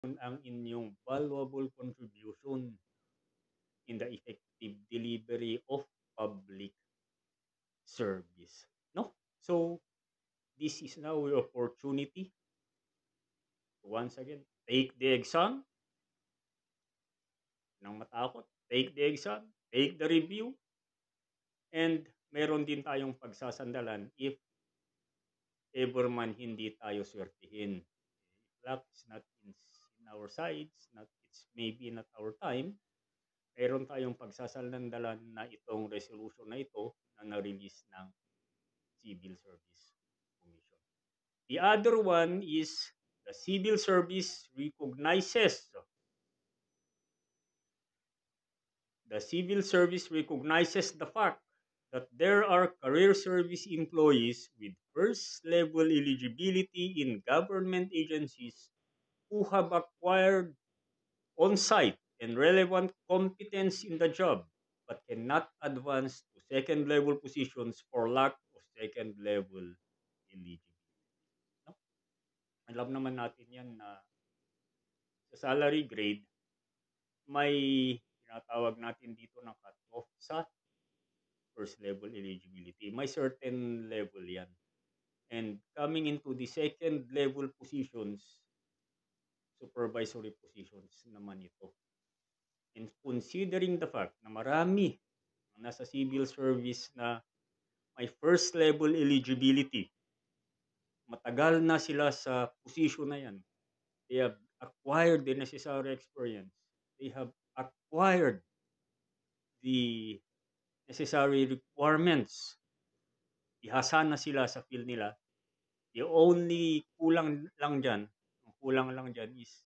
ang inyong valuable contribution in the effective delivery of public service. No? So, this is now your opportunity to once again take the exam nang matakot. Take the exam, take the review, and meron din tayong pagsasandalan if ever man hindi tayo swertihin. Luck is not in our sides, it's maybe not our time. Meron tayong pagsasandalan na itong resolution na ito na na-release ng Civil Service Commission. The other one is the Civil Service recognizes the fact that there are career service employees with first level eligibility in government agencies who have acquired on-site and relevant competence in the job but cannot advance to second level positions for lack of second level eligibility. No? Alam naman natin yan na sa salary grade, may tinatawag natin dito na cut-off sa first level eligibility. May certain level yan. And coming into the second level positions, supervisory positions naman ito. And considering the fact na marami nasa civil service na may first level eligibility, matagal na sila sa position na yan. They have acquired the necessary experience. They have acquired the necessary requirements. Ihasa na sila sa field nila. The only kulang lang dyan is